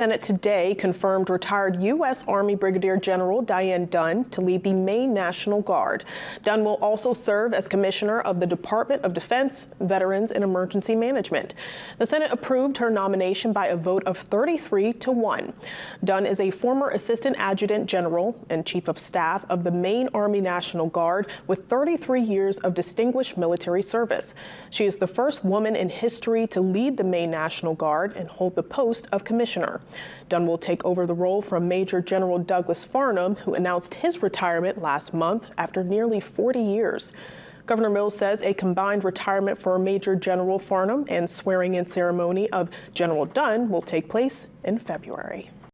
Senate today confirmed retired U.S. Army Brigadier General Diane Dunn to lead the Maine National Guard. Dunn will also serve as Commissioner of the Department of Defense, Veterans, and Emergency Management. The Senate approved her nomination by a vote of 33-1. Dunn is a former Assistant Adjutant General and Chief of Staff of the Maine Army National Guard with 33 years of distinguished military service. She is the first woman in history to lead the Maine National Guard and hold the post of Commissioner. Dunn will take over the role from Major General Douglas Farnham, who announced his retirement last month after nearly 40 years. Governor Mills says a combined retirement for Major General Farnham and swearing-in ceremony of General Dunn will take place in February.